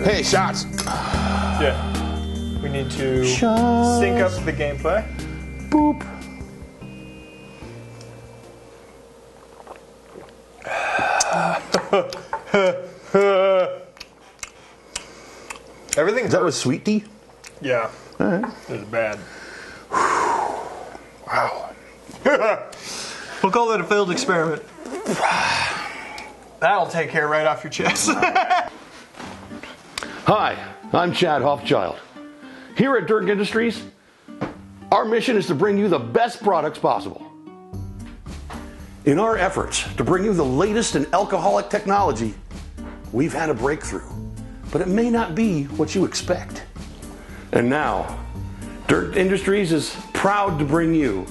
Hey, shots. Yeah. We need to sync up the gameplay. Boop. Everything's Is that with sweet tea? Yeah. All right. It's bad. Wow. We'll call that a failed experiment. That'll take hair right off your chest. Hi, I'm Chad Hoffchild. Here at Durnkt Industries, our mission is to bring you the best products possible. In our efforts to bring you the latest in alcoholic technology, we've had a breakthrough, but it may not be what you expect. And now, Durnkt Industries is proud to bring you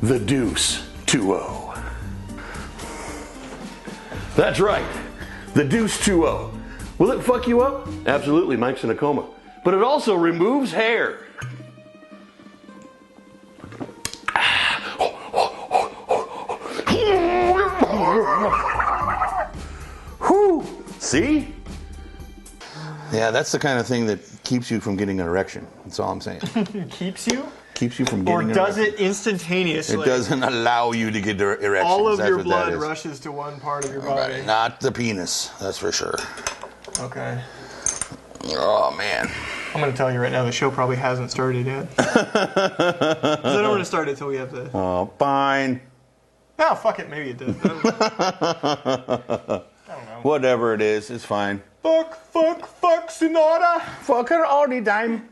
the Deuce 2.0. That's right, the Deuce 2.0. Will it fuck you up? Absolutely, Mike's in a coma. But it also removes hair. Whew. See? Yeah, that's the kind of thing that keeps you from getting an erection. That's all I'm saying. Keeps you? Keeps you from getting Or an does erection. it instantaneously? It doesn't allow you to get erections. All of That's your what blood that is. rushes to one part of your body. Not the penis, that's for sure. Okay. Oh, man. I'm going to tell you right now, the show probably hasn't started yet. 'Cause I don't want to start it until we have the... Oh, fine. Oh, fuck it. Maybe it did. I don't know. Whatever it is, it's fine. Fuck, Sonata. Fuck her all the time.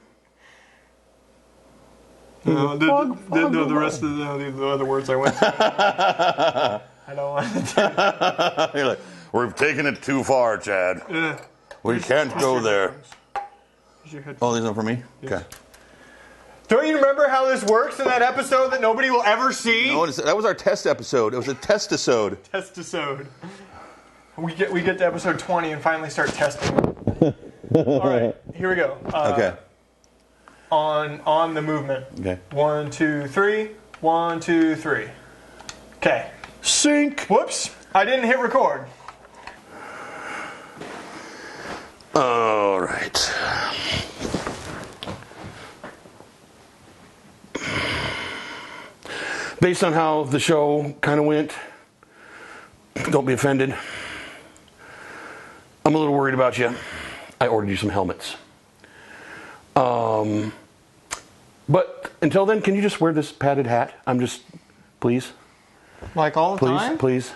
No, the rest of the other words I went through. I don't want to do it. You're like, we've taken it too far, Chad. We can't go there. Oh, these are for me? Yes. Okay. Don't you remember how this works in that episode that nobody will ever see? No, that was our test episode. It was a testisode. Testisode. We get to episode 20 and finally start testing. All right, here we go. Okay. On the movement. Okay. 1, 2, 3. 1, 2, 3. Okay. Sync. Whoops! I didn't hit record. All right. Based on how the show kind of went, don't be offended. I'm a little worried about you. I ordered you some helmets. But until then, can you just wear this padded hat? Please? Like all the time? Please.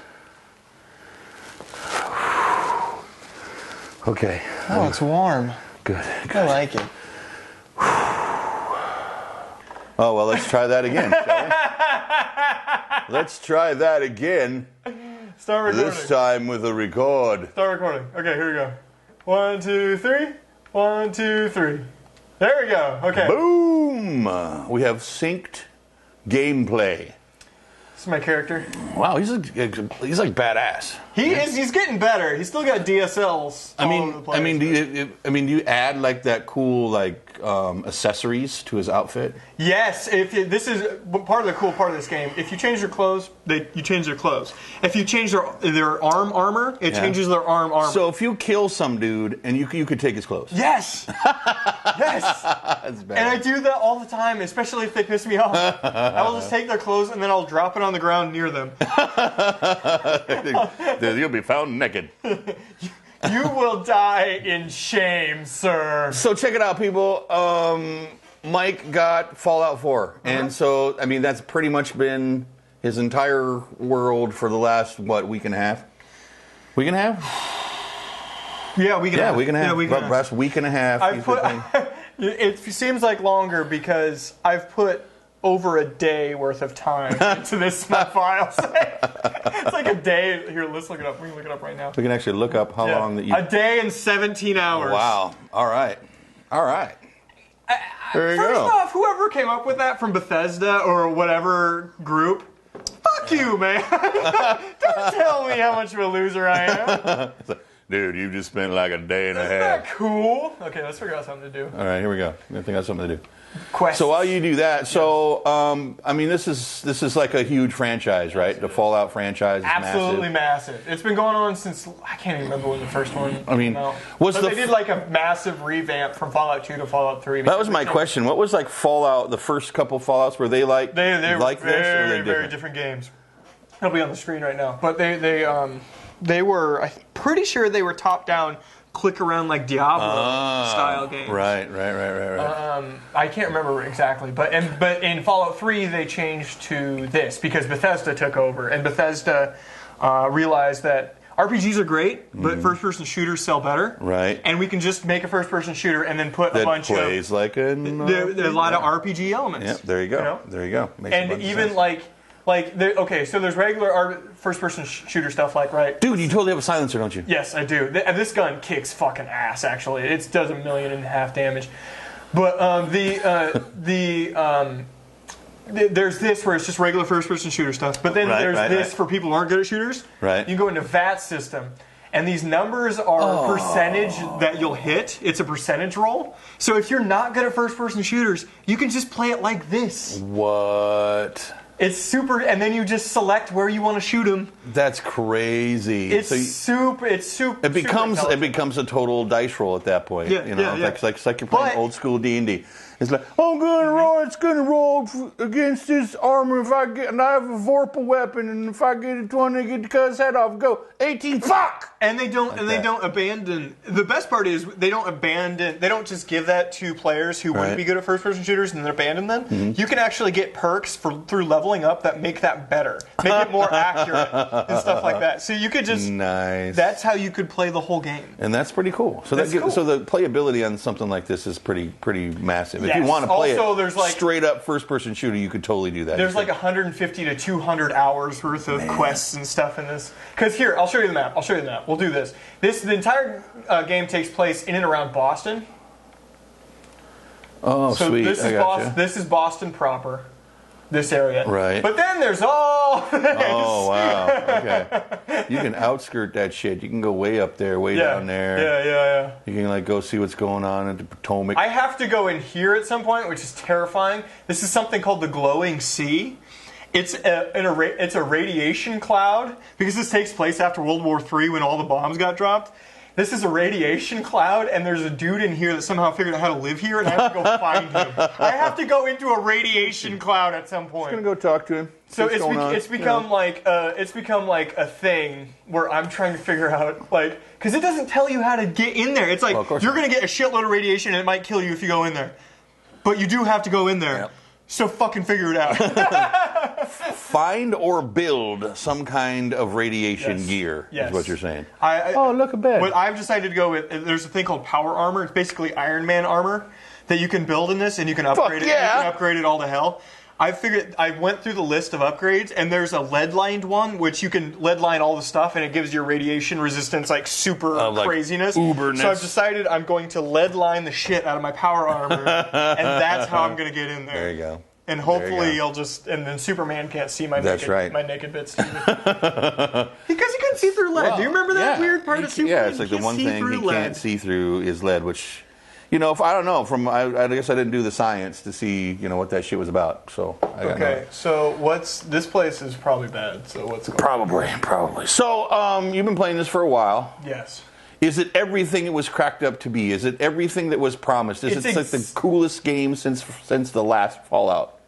Okay. Oh, it's warm. Good. I like it. Oh, well, let's try that again, shall we? Let's try that again. Start recording. This time with a record. Start recording. Okay, here we go. 1, 2, 3. 1, 2, 3. There we go. Okay. Boom! We have synced gameplay. This is my character. Wow, he's like badass. He's getting better. He's still got DSLs all over the place. Do you add like that cool accessories to his outfit? Yes, this is part of the cool part of this game. If you change your clothes, you change their clothes. If you change their arm armor, it changes their arm armor. So if you kill some dude and you could take his clothes. Yes, yes. That's bad. And I do that all the time, especially if they piss me off. I will just take their clothes and then I'll drop it on the ground near them. You'll be found naked. You will die in shame, sir. So check it out, people. Mike got Fallout 4. And so, that's pretty much been his entire world for the last, week and a half? Week and a half? Yeah, week and a half. Week and a half. Yeah, week and a half. Last week and a half. It seems like longer because I've put over a day worth of time into this file. It's like a day. Here, let's look it up. We can look it up right now. We can actually look up how long that you... A day and 17 hours. Wow. All right. There you go. First off, whoever came up with that from Bethesda or whatever group, fuck you, man. Don't tell me how much of a loser I am. Dude, you just spent like a day and a half. Isn't that cool? Okay, let's figure out something to do. All right, here we go. I think I got something to do. quests. So while you do that, I mean, this is like a huge franchise, right? The Fallout franchise is absolutely massive. It's been going on since I can't even remember when the first one came out. They did like a massive revamp from Fallout 2 to Fallout 3. That was my question. What was like Fallout? The first couple Fallouts, were they like they like very, this? Or they very different games. It'll be on the screen right now. But they were, I'm pretty sure they were top down, click around like Diablo style games. Right. I can't remember exactly, but in Fallout 3 they changed to this because Bethesda took over, and Bethesda realized that RPGs are great, but first-person shooters sell better. Right. And we can just make a first-person shooter and then put a bunch of like a lot of RPG elements. Yeah, there you go. You know? There you go. Makes and even so there's regular first-person shooter stuff right? Dude, you totally have a silencer, don't you? Yes, I do. And this gun kicks fucking ass, actually. It does 1.5 million damage. But there's this where it's just regular first-person shooter stuff. But then there's this for people who aren't good at shooters. Right. You can go into VAT system. And these numbers are percentage that you'll hit. It's a percentage roll. So if you're not good at first-person shooters, you can just play it like this. What? It's super, and then you just select where you want to shoot them. That's crazy. It's super. It becomes a total dice roll at that point. Yeah, It's like you're playing old school D&D. It's like, I'm gonna roll against this armor and I have a Vorpal weapon, and if I get a 20, I get to cut his head off. Go 18. Fuck. And they don't abandon. The best part is they don't just give that to players who wouldn't be good at first-person shooters and then abandon them. Mm-hmm. You can actually get perks through leveling up that make that better, make it more accurate and stuff like that. So you could just nice. That's how you could play the whole game, and that's pretty cool. So so the playability on something like this is pretty massive. Yes. If you want to play there's straight up first-person shooter, you could totally do that. There's like 150 to 200 hours worth of quests and stuff in this. Because here, I'll show you the map. We'll do this. The entire game takes place in and around Boston. Oh, so sweet. This is Boston proper. This area. Right. But then there's all this. Oh, wow. Okay. You can outskirt that shit. You can go way up there, down there. Yeah. You can go see what's going on at the Potomac. I have to go in here at some point, which is terrifying. This is something called the Glowing Sea. It's a radiation cloud, because this takes place after World War III when all the bombs got dropped. This is a radiation cloud, and there's a dude in here that somehow figured out how to live here, and I have to go find him. I have to go into a radiation cloud at some point. I'm gonna go talk to him. So it's become like a thing where I'm trying to figure out because it doesn't tell you how to get in there. It's like you're gonna get a shitload of radiation, and it might kill you if you go in there, but you do have to go in there. Yep. So fucking figure it out. Find or build some kind of radiation gear, is what you're saying. Look at that. What I've decided to go with, there's a thing called power armor. It's basically Iron Man armor that you can build in this, and you can upgrade it. You can upgrade it all to hell. I went through the list of upgrades, and there's a lead-lined one, which you can lead-line all the stuff, and it gives your radiation resistance super craziness. Uberness. So I've decided I'm going to lead-line the shit out of my power armor, and that's how I'm going to get in there. There you go. And hopefully and then Superman can't see my naked bits. Because he couldn't see through lead. Do you remember that weird part of Superman? Yeah, it's like the one thing he can't see through is lead, which, if I don't know, I guess I didn't do the science to see, what that shit was about. So so this place is probably bad. So what's going on? Probably. So you've been playing this for a while. Yes. Is it everything it was cracked up to be? Is it everything that was promised? Is it like the coolest game since the last Fallout?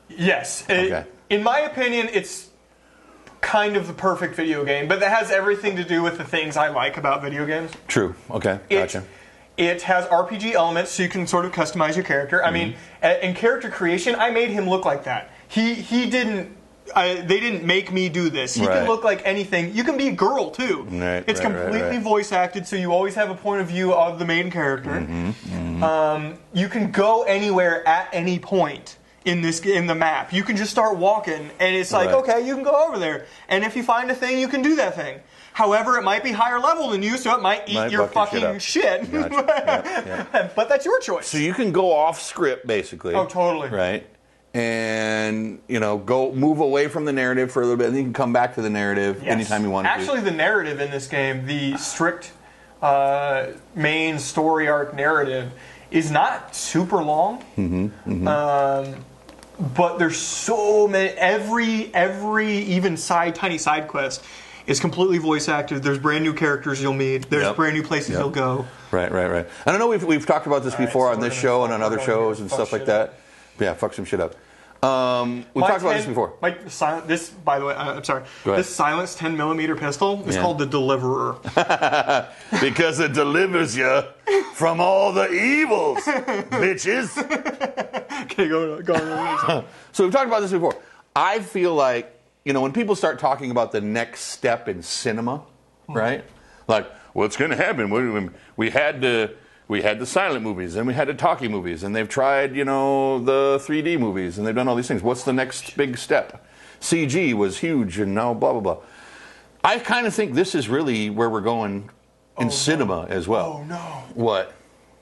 Yes. In my opinion, it's kind of the perfect video game, but that has everything to do with the things I like about video games. True. Okay. Gotcha. It has RPG elements, so you can sort of customize your character. I mean, in character creation, I made him look like that. He didn't. They didn't make me do this. He can look like anything. You can be a girl too. It's completely voice acted, so you always have a point of view of the main character. You can go anywhere at any point in the map. You can just start walking, and it's like, okay, you can go over there. And if you find a thing, you can do that thing. However, it might be higher level than you, so it might eat your fucking shit. Gotcha. Yep. But that's your choice. So you can go off script, basically. Oh, totally. Right. And, go move away from the narrative for a little bit, and then you can come back to the narrative anytime you want to. Actually, the narrative in this game, the strict main story arc narrative, is not super long. But there's so many. Every even tiny side quest is completely voice acted. There's brand new characters you'll meet. There's brand new places you'll go. Right. I don't know. We've talked about this before on this show and on other shows and stuff like that. Yeah, fuck some shit up. We've talked about this before. This, by the way, I'm sorry. This silenced 10mm pistol is called the Deliverer. Because it delivers you from all the evils, bitches. Okay, go on. So we've talked about this before. I feel like, when people start talking about the next step in cinema, right? Like, what's going to happen? We had the silent movies, and we had the talkie movies, and they've tried, the 3D movies, and they've done all these things. What's the next big step? CG was huge, and now blah, blah, blah. I kind of think this is really where we're going in cinema as well. Oh, no. What?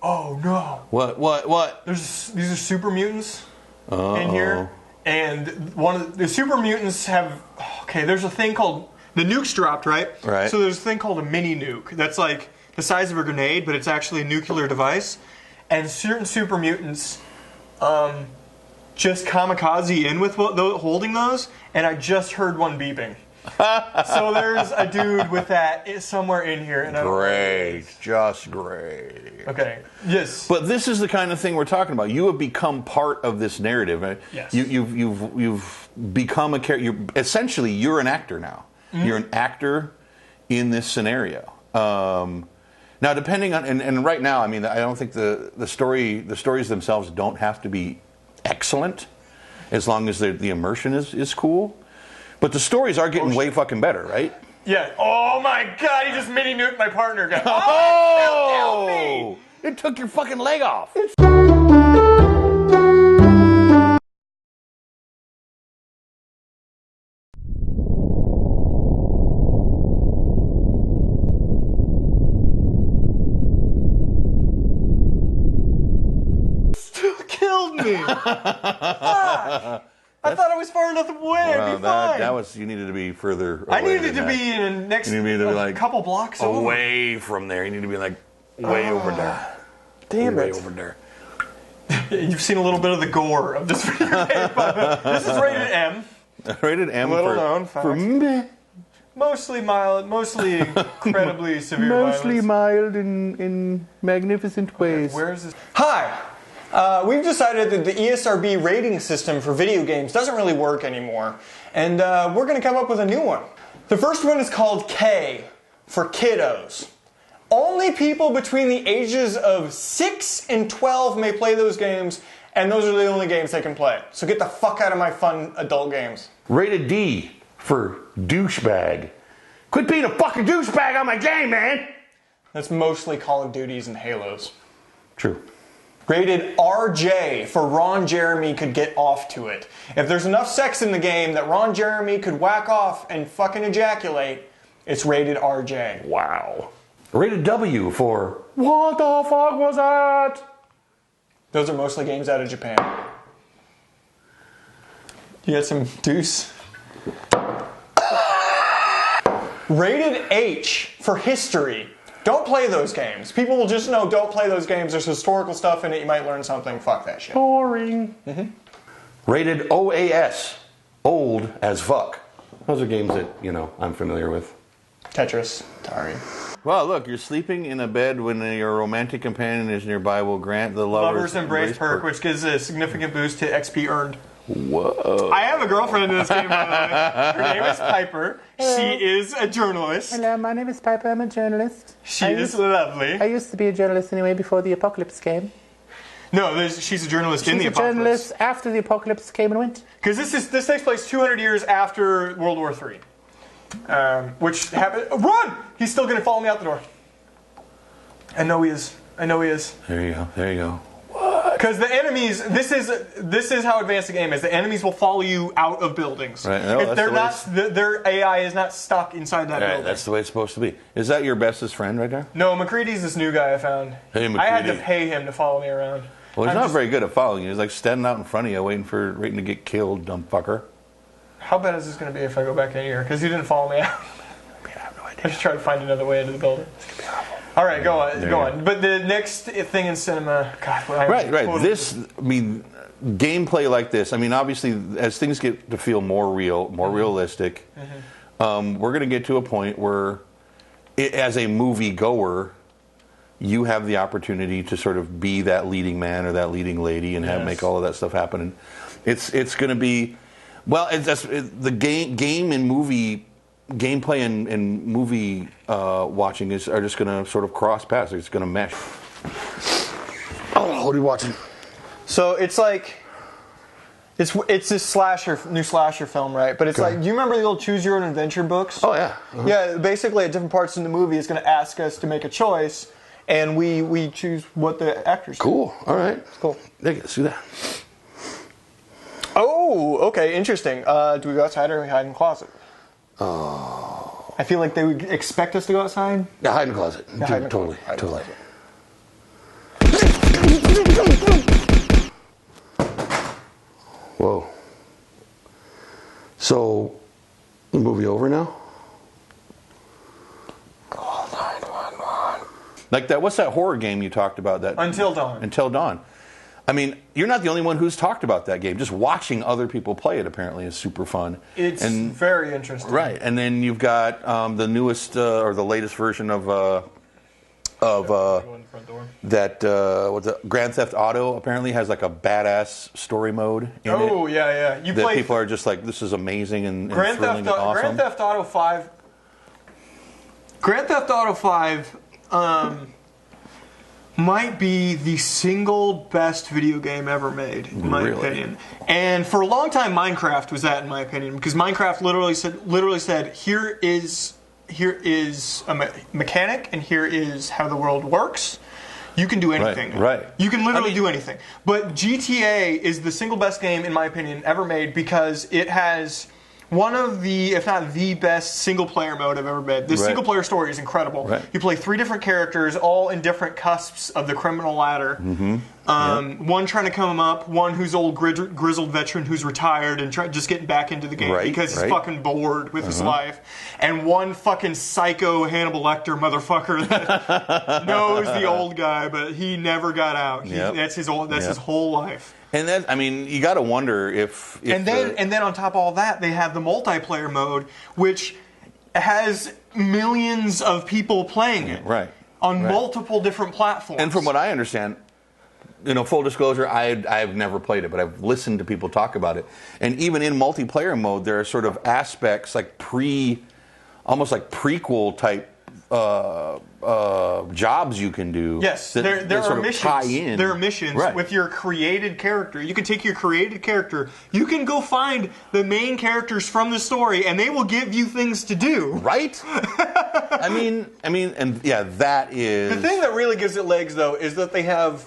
Oh, no. What? These are super mutants in here, and the super mutants have... Okay, there's a thing called... The nuke's dropped, right? Right. So there's a thing called a mini nuke. That's like the size of a grenade, but it's actually a nuclear device. And certain super mutants just kamikaze in with holding those, and I just heard one beeping. So there's a dude with that somewhere in here. And great. Just great. Okay. Yes. But this is the kind of thing we're talking about. You have become part of this narrative. Yes. You've become a character. Essentially, you're an actor now. Mm-hmm. You're an actor in this scenario. Now, depending on, and right now, I mean, I don't think the stories themselves don't have to be excellent, as long as the immersion is cool. But the stories are getting way fucking better, right? Yeah. Oh my God! He just mini nuked my partner. Guy. Oh! It took your fucking leg off. Killed me. I thought I was far enough away. Well, I'd be fine. that was, you needed to be further away. I needed to be in the next couple blocks away from there. You need to be like way over there. Damn way it. over there. You've seen a little bit of the gore of this video game. This is rated M. Rated M. Little known fact. Mostly mild, mostly incredibly severe mostly violence. mild in magnificent ways. Okay, where is this? Hi! We've decided that the ESRB rating system for video games doesn't really work anymore, and we're going to come up with a new one. The first one is called K, for kiddos. Only people between the ages of 6 and 12 may play those games, and those are the only games they can play. So get the fuck out of my fun adult games. Rated D, for douchebag. Quit being a fucking douchebag on my game, man! That's mostly Call of Duties and Halos. True. Rated RJ, for Ron Jeremy could get off to it. If there's enough sex in the game that Ron Jeremy could whack off and fucking ejaculate, it's rated RJ. Wow. Rated W, for what the fuck was that? Those are mostly games out of Japan. You got some deuce? Rated H, for history. Don't play those games. People will just know, don't play those games. There's historical stuff in it. You might learn something. Fuck that shit. Boring. Rated OAS, old as fuck. Those are games that, I'm familiar with. Tetris, Atari. Well, look, you're sleeping in a bed when your romantic companion is nearby will grant the Lover's Embrace perk, which gives a significant boost to XP earned. Whoa. I have a girlfriend in this game, by the way. Her name is Piper. Hello. She is a journalist. Hello, my name is Piper. I'm a journalist. She is lovely. I used to be a journalist anyway before the apocalypse came. No, she's a journalist in the apocalypse. She's a journalist after the apocalypse came and went. Because this takes place 200 years after World War III. Which happened... Run! He's still going to follow me out the door. I know he is. There you go. Because the enemies, this is how advanced the game is. The enemies will follow you out of buildings. Right. No, if they're not, their AI is not stuck inside that building. That's the way it's supposed to be. Is that your bestest friend right there? No, McCready's this new guy I found. Hey, McCready. I had to pay him to follow me around. Well, he's not very good at following you. He's like standing out in front of you, waiting to get killed, dumb fucker. How bad is this going to be if I go back in here? Because he didn't follow me out. I have no idea. I just tried to find another way into the building. It's going to be awful. All right, go on. But the next thing in cinema, God, right. Gameplay like this. I mean, obviously, as things get to feel more real, more realistic, we're going to get to a point where, as a movie goer, you have the opportunity to sort of be that leading man or that leading lady and make all of that stuff happen. And it's going to be, well, the game and movie gameplay and movie watching are just going to sort of cross paths. It's going to mesh. Oh, what are you watching? So it's like it's this new slasher film, right? But it's like, do you remember the old Choose Your Own Adventure books? Oh yeah. Yeah. Basically, at different parts in the movie, it's going to ask us to make a choice, and we choose what the actors do. Cool. All right. Cool. Let's do that. Oh, okay. Interesting. Do we go outside or we hide in the closet? Oh. I feel like they would expect us to go outside. Yeah, hide in the closet. Totally. Whoa. So, the movie over now? Call 911. Like that, what's that horror game you talked about? That Until Dawn. Until Dawn. I mean, you're not the only one who's talked about that game. Just watching other people play it apparently is super fun. It's very interesting. Right, and then you've got the newest or the latest version of that Grand Theft Auto apparently has like a badass story mode in it. Oh yeah. People are just like, this is amazing and thrilling and awesome. Grand Theft Auto 5. Grand Theft Auto 5 might be the single best video game ever made, in my opinion. And for a long time, Minecraft was that, in my opinion, because Minecraft literally said, here is a mechanic, and here is how the world works. You can do anything. Right. You can literally do anything. But GTA is the single best game, in my opinion, ever made, because it has one of the, if not the best single-player mode I've ever made. The single-player story is incredible. Right. You play 3 different characters, all in different cusps of the criminal ladder. One trying to come up, one who's old grizzled veteran who's retired and just getting back into the game because he's fucking bored with his life, and one fucking psycho Hannibal Lecter motherfucker that knows the old guy, but he never got out. That's his whole life. And then, I mean, you got to wonder if and then on top of all that, they have the multiplayer mode, which has millions of people playing it, on multiple different platforms. And from what I understand, full disclosure, I've never played it, but I've listened to people talk about it. And even in multiplayer mode, there are sort of aspects like almost like prequel type jobs you can do. Yes, there are missions. Tie in. There are missions with your created character. You can take your created character. You can go find the main characters from the story, and they will give you things to do. Right? I mean, that is the thing that really gives it legs, though, is that they have.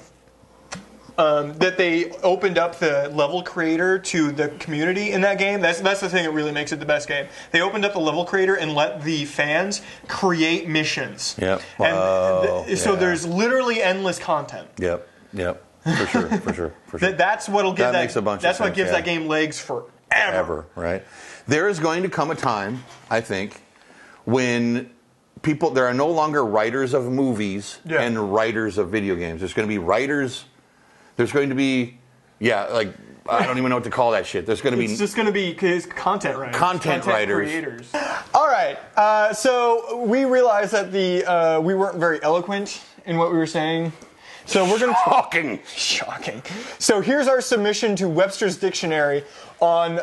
That they opened up the level creator to the community in that game. That's the thing that really makes it the best game. They opened up the level creator and let the fans create missions. Yep. So there's literally endless content. Yep. For sure. That's what'll give that makes a bunch that's of what gives that game legs forever. Right. There is going to come a time, I think, when there are no longer writers of movies and writers of video games. There's going to be writers. There's going to be, I don't even know what to call that shit. There's going to be... It's just going to be content writers. Content writers. Creators. All right. So we realized that we weren't very eloquent in what we were saying. So we're going to... Shocking. So here's our submission to Webster's Dictionary on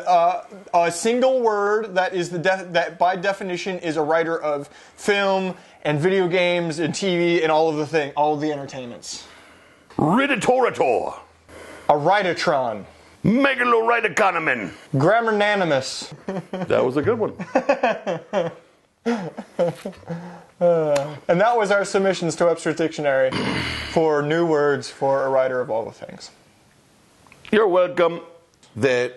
a single word that is that by definition is a writer of film and video games and TV and all of the entertainments. Riditorator. A Ritatron. Megaloritoconomin. Grammar-nanimous. That was a good one. And that was our submissions to Webster's Dictionary for new words for a writer of all the things. You're welcome. I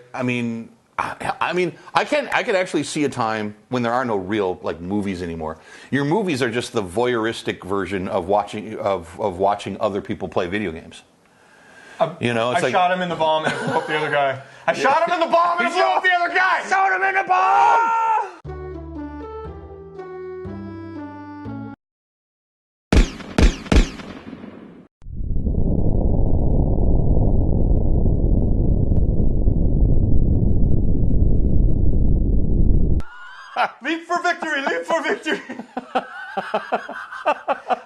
can actually see a time when there are no real movies anymore. Your movies are just the voyeuristic version of watching other people play video games. I shot him in the bomb and it blew up the other guy. I shot him in the bomb and it blew up the other guy. Shot him in the bomb. Leap for victory! Leap for victory!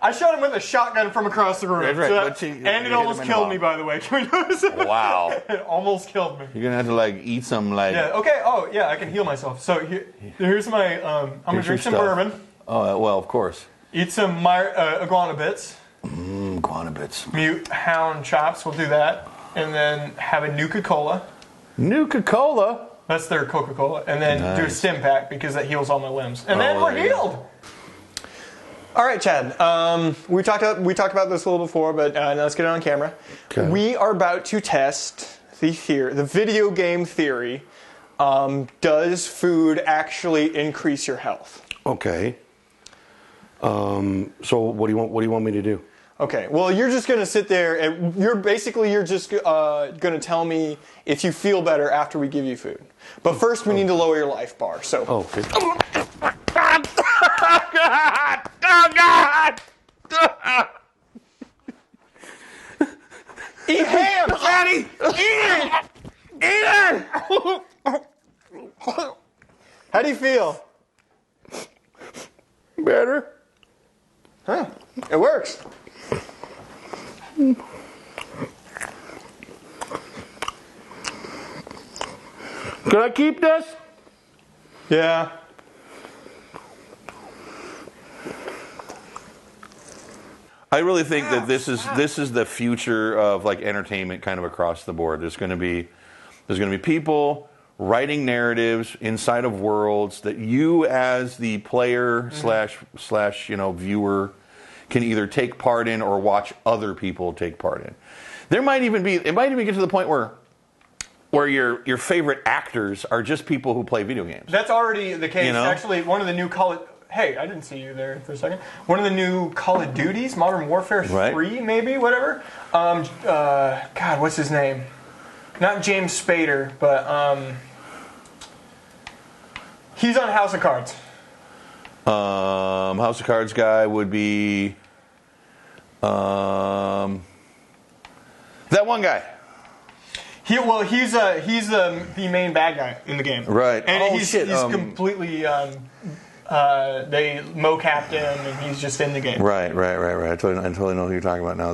I shot him with a shotgun from across the room. That's right, So but you and it hit almost him in the killed mouth. me, by the way. Can we notice it? Wow. It almost killed me. You're gonna have to like eat some like. Yeah. Okay. Oh, yeah. I can heal myself. So here's my. I'm gonna Here's your drink some stuff. bourbon. Oh well, of course. Eat some iguana bits. Guana bits. Mute hound chops. We'll do that, and then have a Nuka-Cola. Nuka-Cola. That's their Coca-Cola, and then do a Nice. stim pack because that heals all my limbs, and then we're there you go. healed. All right, Chad. We talked about this a little before, but now let's get it on camera. Okay. We are about to test the video game theory. Does food actually increase your health? Okay. So what do you want me to do? Okay. Well, you're just gonna sit there, and you're just gonna tell me if you feel better after we give you food. But first, we need to lower your life bar. So. Oh, okay. Eat ham, Daddy! Eat it! Eat it! How do you feel? Better. Huh? It works. Can I keep this? Yeah. I really think that this is the future of like entertainment, kind of across the board. There's going to be people writing narratives inside of worlds that you, as the player slash viewer, can either take part in or watch other people take part in. It might even get to the point where your favorite actors are just people who play video games. That's already the case. You know? Actually, one of the new Hey, I didn't see you there for a second. One of the new Call of Duties, Modern Warfare 3, maybe, whatever. God, what's his name? Not James Spader, but he's on House of Cards. House of Cards guy would be that one guy. He's the main bad guy in the game, Right. And Oh, shit. He's completely. They mocapped him, and he's just in the game. Right. I totally know who you're talking about now.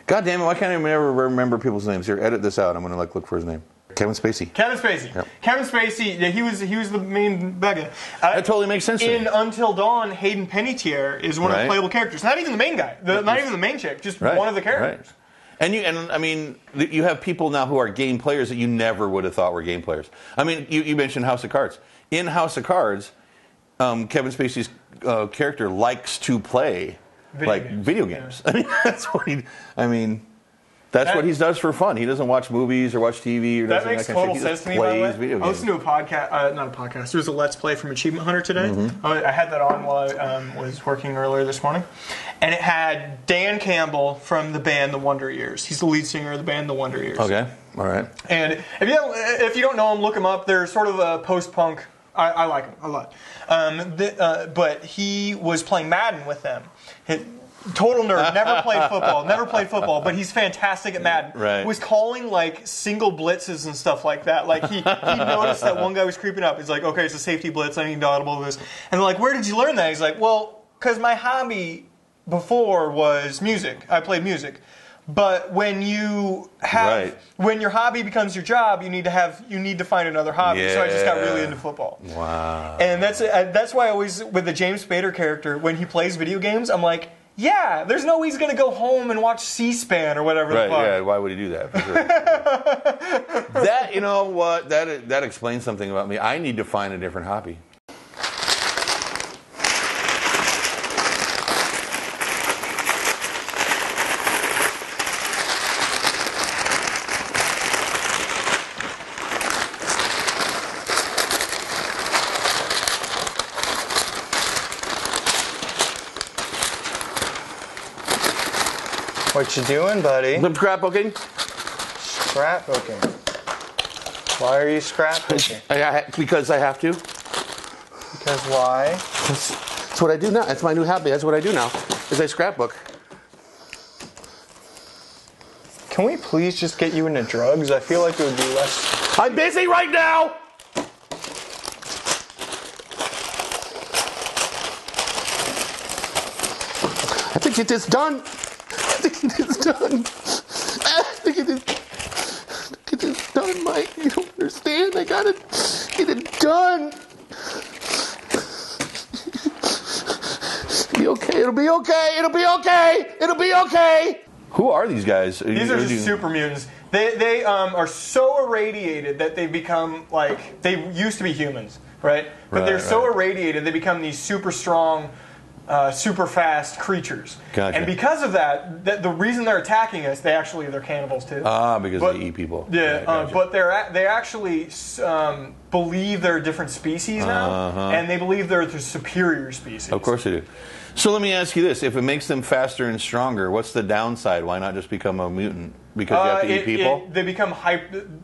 God damn it! Why can't I ever remember people's names? Here, edit this out. I'm gonna look for his name. Kevin Spacey. Yep. Kevin Spacey. Yeah, he was the main bad guy. That totally makes sense to me. In Until Dawn, Hayden Panettiere is one of the playable characters. Not even the main guy. Not even the main chick. Just one of the characters. Right. And I mean, you have people now who are game players that you never would have thought were game players. I mean, you mentioned House of Cards. In House of Cards, Kevin Spacey's character likes to play video games. I mean, that's what he does for fun. He doesn't watch movies or watch TV or that makes total sense to me. By the way, video games. I listened to a podcast, not a podcast. It was a Let's Play from Achievement Hunter today. I had that on while I was working earlier this morning, and it had Dan Campbell from the band The Wonder Years. He's the lead singer of the band The Wonder Years. Okay, all right. And if you don't know him, look him up. They're sort of a post-punk. I like him a lot. But he was playing Madden with them. Total nerd, never played football, but he's fantastic at Madden. Right. Was calling like single blitzes and stuff like that. Like he noticed that one guy was creeping up. He's like, okay, it's a safety blitz. I need to audible this. And they're like, where did you learn that? He's like, well, because my hobby before was music. I played music. But when your hobby becomes your job, you need to find another hobby. Yeah. So I just got really into football. Wow. And that's why I always, with the James Spader character, when he plays video games, I'm like, yeah, there's no way he's going to go home and watch C-SPAN or whatever the fuck. Yeah, why would he do that? For sure. That, you know what, that explains something about me. I need to find a different hobby. What you doing, buddy? I'm scrapbooking. Scrapbooking. Why are you scrapbooking? Because I have to. Because why? That's what I do now. That's my new hobby. That's what I do now. Is I scrapbook. Can we please just get you into drugs? I feel like it would be less. I'm busy right now. have to get this done. I have to get this done. I have to get this done, Mike. You don't understand. I gotta get it done. It'll be okay. It'll be okay. It'll be okay. It'll be okay. Who are these guys? These are just super mutants. They are so irradiated that they become like, they used to be humans, right? But they're so irradiated they become these super strong, super fast creatures. Gotcha. And because of that, the reason they're attacking us, they're cannibals too. Because they eat people. Yeah, Right, gotcha. but they actually believe they're a different species now, and they believe they're the superior species. Of course they do. So let me ask you this: if it makes them faster and stronger, what's the downside? Why not just become a mutant? Because you have to eat people. They become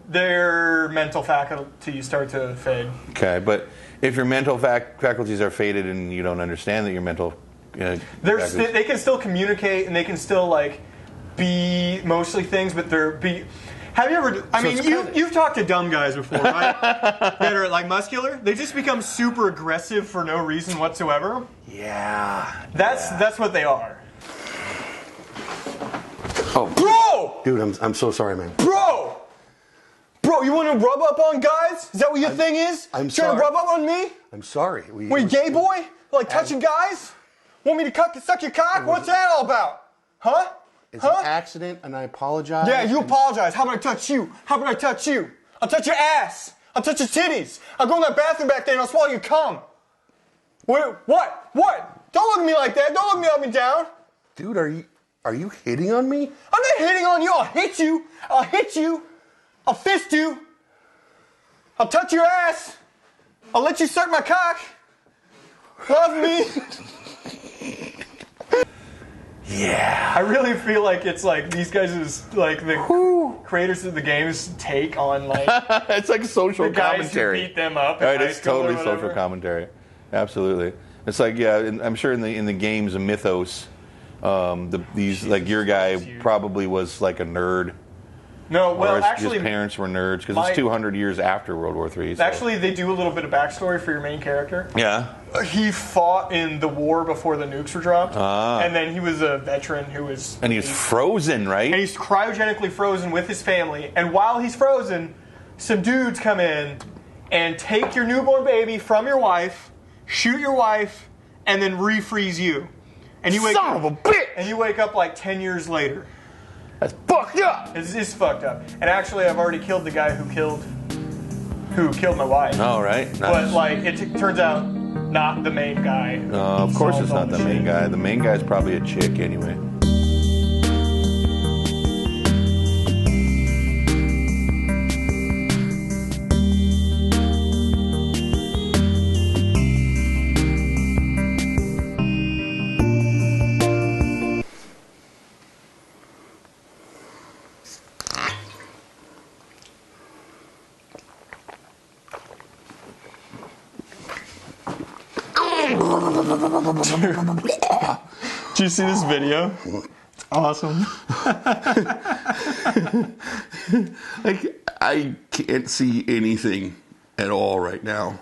their mental faculties start to fade. Okay, but if your mental faculties are faded and you don't understand that your mental, they can still communicate and they can still like be mostly things, but Have you ever? I mean, you've talked to dumb guys before, right? That are like muscular. They just become super aggressive for no reason whatsoever. Yeah. That's what they are. Oh, Bro! dude, I'm so sorry, man. Bro, you want to rub up on guys? Is that what your thing is? I'm trying sorry. to rub up on me? I'm sorry. Wait, gay boy? Like touching guys? Want me to suck your cock? What's that all about? Huh? It's an accident, and I apologize. Yeah, you apologize. How about I touch you? How about I touch you? I'll touch your ass. I'll touch your titties. I'll go in that bathroom back there and I'll swallow your cum. Wait, what? Don't look at me like that. Don't look me up and down. Dude, are you hitting on me? I'm not hitting on you. I'll hit you. I'll hit you. I'll fist you. I'll touch your ass. I'll let you suck my cock. Love me. Yeah. I really feel like it's like these guys is like the creators of the game's take on like it's like social the guys commentary. who beat them up. In Right, high it's school totally or whatever. social commentary. Absolutely. It's like I'm sure in the game's a mythos. These like your guy probably was like a nerd. No, well, or actually, his parents were nerds because it's 200 years after World War III. So. Actually, they do a little bit of backstory for your main character. Yeah. He fought in the war before the nukes were dropped, and then he was a veteran who was. And he's frozen, right? And he's cryogenically frozen with his family. And while he's frozen, some dudes come in and take your newborn baby from your wife, shoot your wife, and then refreeze you. And you wake Son of a bitch! And you wake up like 10 years later. That's fucked up. It's fucked up. And actually, I've already killed the guy who killed my wife. Oh, right. Nice. But like, it turns out not the main guy. Of course, it's Solved not all the main shit. guy. The main guy's probably a chick anyway. Did you see this video? It's awesome. Like, I can't see anything at all right now.